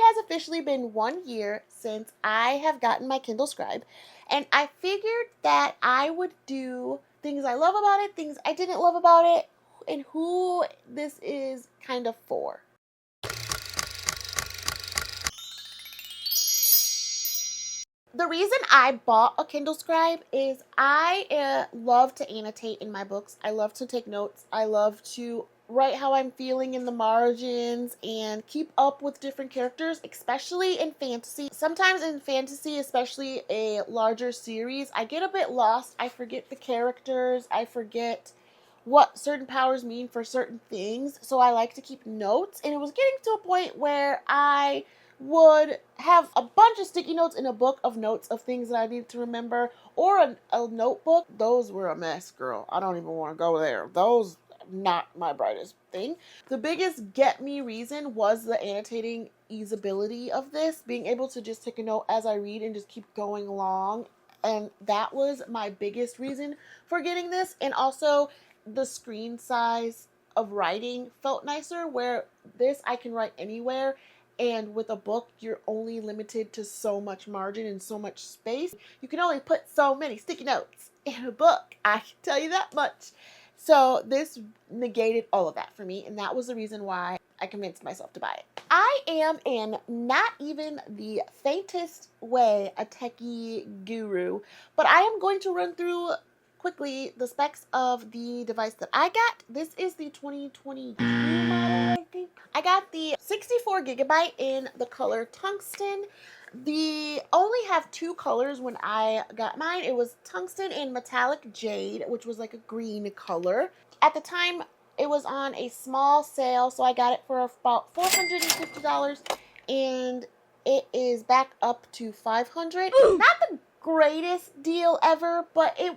has officially been 1 year since I have gotten my Kindle Scribe, and I figured that I would do things I love about it, things I didn't love about it, and who this is kind of for. The reason I bought a Kindle Scribe is I love to annotate in my books. I love to take notes. I love to write how I'm feeling in the margins and keep up with different characters, especially in fantasy. Sometimes in fantasy, especially a larger series, I get a bit lost. I forget the characters. I forget what certain powers mean for certain things. So I like to keep notes. And it was getting to a point where I would have a bunch of sticky notes in a book of notes of things that I need to remember, or a notebook. Those were a mess, girl. I don't even want to go there. Those, not my brightest thing. The biggest get me reason was the annotating easeability of this, being able to just take a note as I read and just keep going along. And that was my biggest reason for getting this. And also the screen size of writing felt nicer, where this I can write anywhere. And with a book, you're only limited to so much margin and so much space. You can only put so many sticky notes in a book. I can tell you that much. So this negated all of that for me. And that was the reason why I convinced myself to buy it. I am in not even the faintest way a techie guru, but I am going to run through quickly the specs of the device that I got. This is the 2022 model, I think. I got the 64 gigabyte in the color tungsten. They only have two colors when I got mine. It was tungsten and metallic jade, which was like a green color. At the time, it was on a small sale, so I got it for about $450, and it is back up to $500. Not the greatest deal ever, but it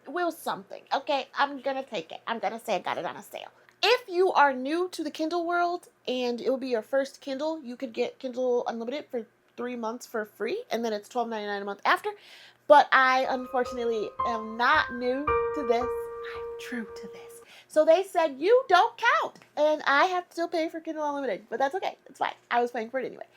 was something. Okay, I'm gonna take it. I'm gonna say I got it on a sale. If you are new to the Kindle world and it will be your first Kindle, you could get Kindle Unlimited for 3 months for free, and then it's $12.99 a month after. But I unfortunately am not new to this. I'm true to this. So they said, you don't count. And I have to still pay for Kindle Unlimited, but that's okay. It's fine. I was paying for it anyway.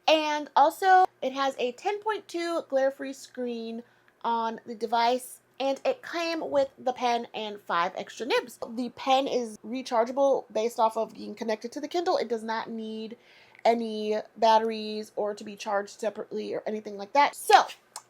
And also, it has a 10.2 glare-free screen on the device. And it came with the pen and 5 extra nibs. The pen is rechargeable based off of being connected to the Kindle. It does not need any batteries or to be charged separately or anything like that. So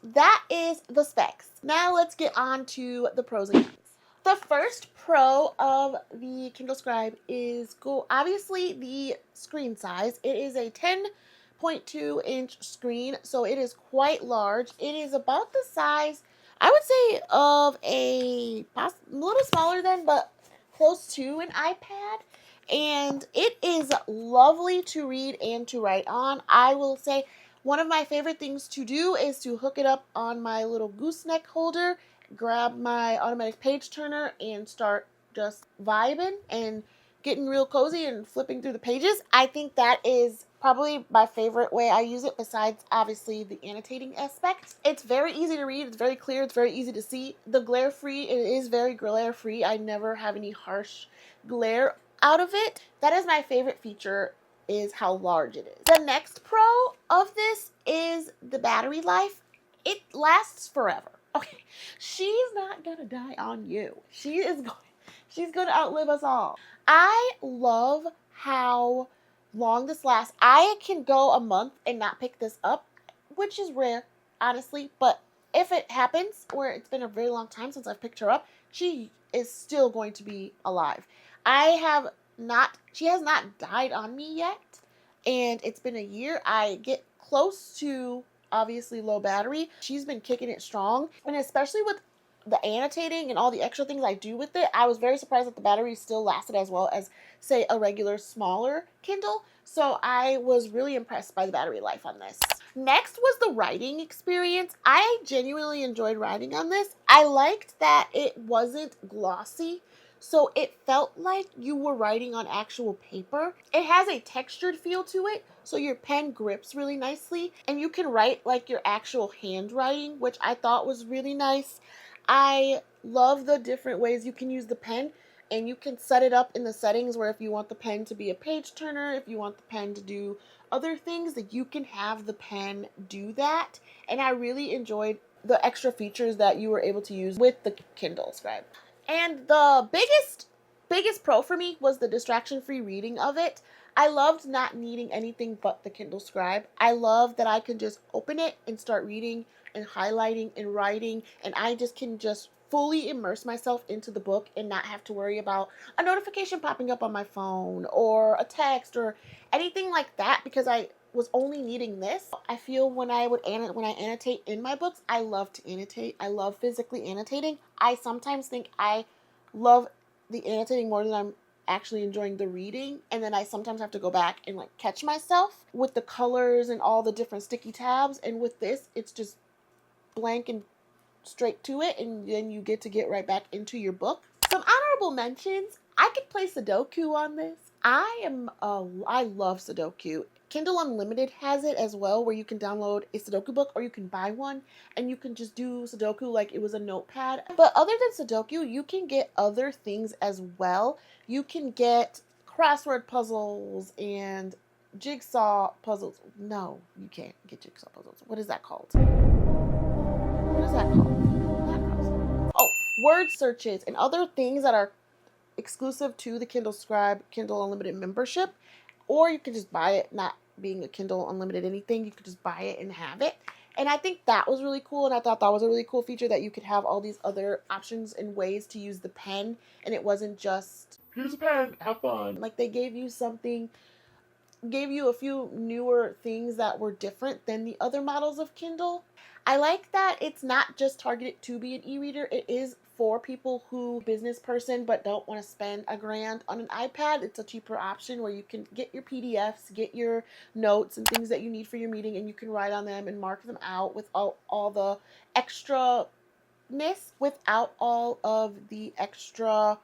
that is the specs. Now let's get on to the pros and cons. The first pro of the Kindle Scribe is obviously the screen size. It is a 10.2-inch screen, so it is quite large. It is about the size, I would say, of a little smaller than, but close to an iPad. And it is lovely to read and to write on. I will say one of my favorite things to do is to hook it up on my little gooseneck holder, grab my automatic page turner, and start just vibing and getting real cozy and flipping through the pages. I think that is probably my favorite way I use it, besides obviously the annotating aspect. It's very easy to read. It's very clear. It's very easy to see. The glare-free, it is very glare-free. I never have any harsh glare out of it. That is my favorite feature, is how large it is. The next pro of this is the battery life. It lasts forever. Okay, she's not gonna die on you. She's gonna outlive us all. I love how long this lasts. I can go a month and not pick this up, which is rare, honestly, but if it happens where it's been a very long time since I've picked her up, she is still going to be alive. She has not died on me yet, and it's been a year. I get close to obviously low battery. She's been kicking it strong, and especially with the annotating and all the extra things I do with it, I was very surprised that the battery still lasted as well as, say, a regular smaller Kindle. So I was really impressed by the battery life on this. Next was the writing experience. I genuinely enjoyed writing on this. I liked that it wasn't glossy, so it felt like you were writing on actual paper. It has a textured feel to it, so your pen grips really nicely, and you can write like your actual handwriting, which I thought was really nice. I love the different ways you can use the pen, and you can set it up in the settings where if you want the pen to be a page turner, if you want the pen to do other things, that you can have the pen do that. And I really enjoyed the extra features that you were able to use with the Kindle Scribe. And the biggest pro for me was the distraction-free reading of it. I loved not needing anything but the Kindle Scribe. I love that I can just open it and start reading and highlighting and writing, and I just can just fully immerse myself into the book and not have to worry about a notification popping up on my phone or a text or anything like that, because I was only needing this. I feel when I annotate in my books, I love to annotate. I love physically annotating. I sometimes think I love the annotating more than I'm actually enjoying the reading, and then I sometimes have to go back and like catch myself with the colors and all the different sticky tabs. And with this, it's just blank and straight to it, and then you get right back into your book. Some honorable mentions. I could play Sudoku on this. I love Sudoku. Kindle Unlimited has it as well, where you can download a Sudoku book, or you can buy one and you can just do Sudoku like it was a notepad. But other than Sudoku, you can get other things as well. You can get crossword puzzles and jigsaw puzzles. No, you can't get jigsaw puzzles. What is that called? What is that called? Not crossword. Oh, word searches and other things that are exclusive to the Kindle Scribe Kindle Unlimited membership. Or you can just buy it, not being a Kindle Unlimited anything. You could just buy it and have it. And I think that was really cool. And I thought that was a really cool feature, that you could have all these other options and ways to use the pen. And it wasn't just, here's a pen, have fun. Like, they gave you a few newer things that were different than the other models of Kindle. I like that it's not just targeted to be an e-reader. It is for people who business person but don't want to spend $1,000 on an iPad. It's a cheaper option where you can get your PDFs, get your notes and things that you need for your meeting, and you can write on them and mark them out with all the extra-ness, without all of the extra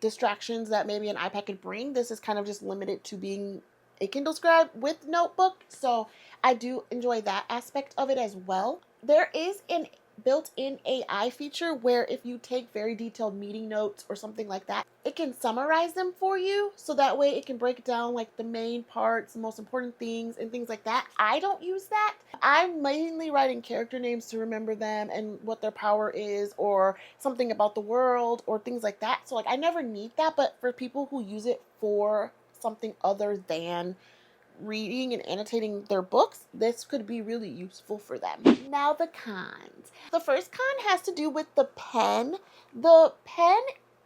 distractions that maybe an iPad could bring. This is kind of just limited to being a Kindle Scribe with notebook, so I do enjoy that aspect of it as well. There is an built-in AI feature where if you take very detailed meeting notes or something like that, it can summarize them for you, so that way it can break down like the main parts, the most important things and things like that. I don't use that. I'm mainly writing character names to remember them and what their power is, or something about the world or things like that. So like, I never need that, but for people who use it for something other than reading and annotating their books, this could be really useful for them. Now the cons. The first con has to do with the pen. The pen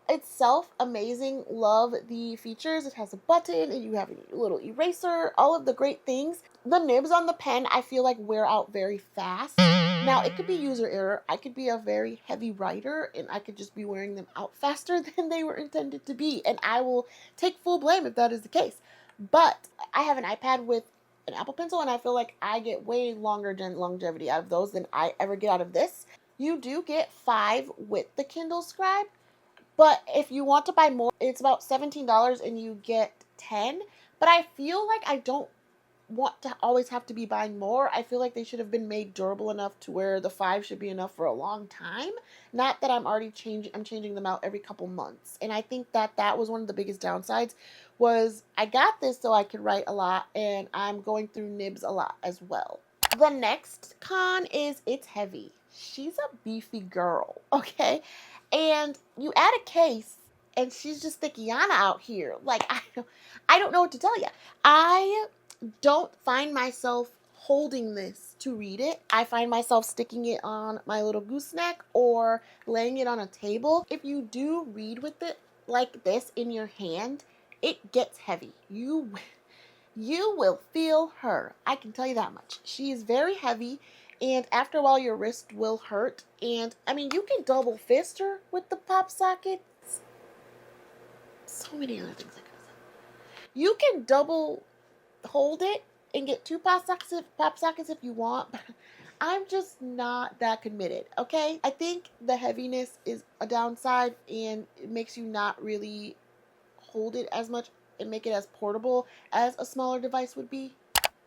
itself, amazing. Love the features. It has a button and you have a little eraser, all of the great things. The nibs on the pen, I feel like, wear out very fast. Now, it could be user error. I could be a very heavy writer and I could just be wearing them out faster than they were intended to be, and I will take full blame if that is the case. But I have an iPad with an Apple Pencil, and I feel like I get way longer longevity out of those than I ever get out of this. You do get 5 with the Kindle Scribe, but if you want to buy more, it's about $17 and you get 10. But I feel like I don't want to always have to be buying more. I feel like they should have been made durable enough to where the 5 should be enough for a long time. Not that I'm changing them out every couple months. And I think that was one of the biggest downsides, was I got this so I could write a lot, and I'm going through nibs a lot as well. The next con is it's heavy. She's a beefy girl, okay? And you add a case and she's just Thickiana out here. Like, I don't know what to tell you. I don't find myself holding this to read it. I find myself sticking it on my little gooseneck or laying it on a table. If you do read with it like this in your hand, it gets heavy. You will feel her. I can tell you that much. She is very heavy, and after a while your wrist will hurt. And I mean, you can double fist her with the pop sockets. So many other things I could have said. You can double hold it and get 2 pop sockets if you want, but I'm just not that committed, okay? I think the heaviness is a downside, and it makes you not really hold it as much and make it as portable as a smaller device would be.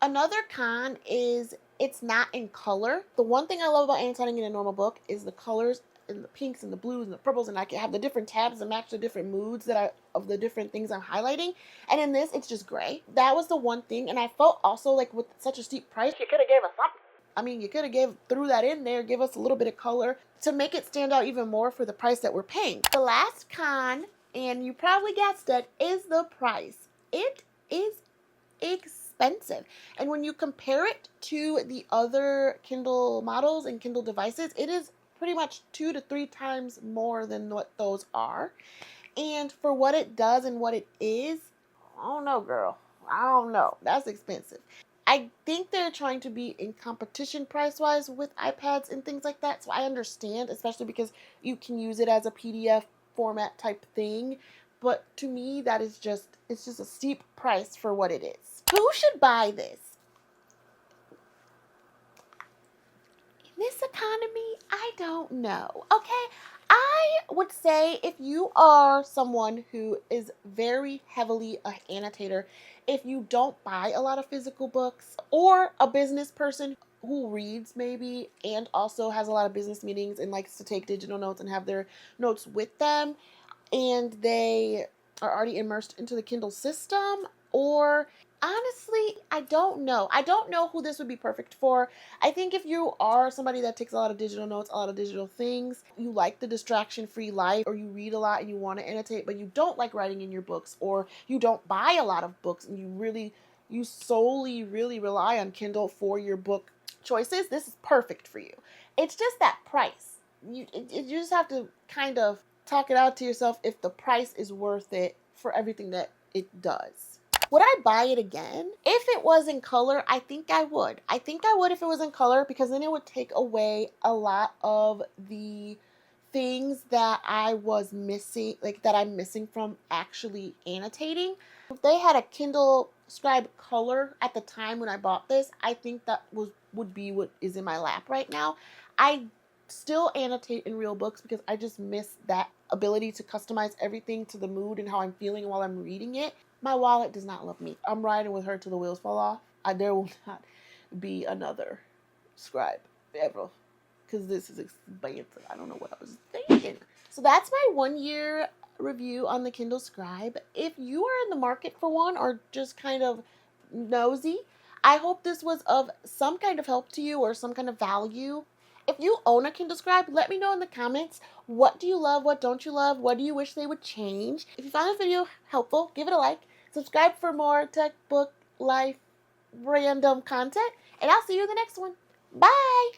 Another con is it's not in color. The one thing I love about annotating in a normal book is the colors and the pinks and the blues and the purples, and I can have the different tabs that match the different moods of the different things I'm highlighting. And in this, it's just gray. That was the one thing, and I felt also like with such a steep price, you could have gave us something. I mean, you could have threw that in there, give us a little bit of color to make it stand out even more for the price that we're paying. The last con, and you probably guessed it, is the price. It is expensive. And when you compare it to the other Kindle models and Kindle devices, it is pretty much 2 to 3 times more than what those are. And for what it does and what it is, I don't know, girl. I don't know. That's expensive. I think they're trying to be in competition price-wise with iPads and things like that. So I understand, especially because you can use it as a PDF format type thing. But to me, it's just a steep price for what it is. Who should buy this? In this economy, I don't know. Okay, I would say if you are someone who is very heavily an annotator, if you don't buy a lot of physical books, or a business person who reads maybe and also has a lot of business meetings and likes to take digital notes and have their notes with them, and they are already immersed into the Kindle system, or honestly, I don't know. I don't know who this would be perfect for. I think if you are somebody that takes a lot of digital notes, a lot of digital things, you like the distraction-free life, or you read a lot and you want to annotate, but you don't like writing in your books, or you don't buy a lot of books and you solely really rely on Kindle for your book choices, this is perfect for you. It's just that price. You just have to kind of talk it out to yourself if the price is worth it for everything that it does. Would I buy it again? If it was in color, I think I would. I think I would if it was in color, because then it would take away a lot of the things that I was missing, like that I'm missing from actually annotating. If they had a Kindle Scribe color at the time when I bought this, I think that would be what is in my lap right now. I still annotate in real books because I just miss that ability to customize everything to the mood and how I'm feeling while I'm reading it. My wallet does not love me. I'm riding with her till the wheels fall off. There will not be another Scribe ever, because this is expensive. I don't know what I was thinking. So that's my 1-year review on the Kindle Scribe. If you are in the market for one, or just kind of nosy, I hope this was of some kind of help to you or some kind of value. If you own a Kindle Scribe, let me know in the comments. What do you love? What don't you love? What do you wish they would change? If you found this video helpful, give it a like. Subscribe for more tech, book, life, random content. And I'll see you in the next one. Bye!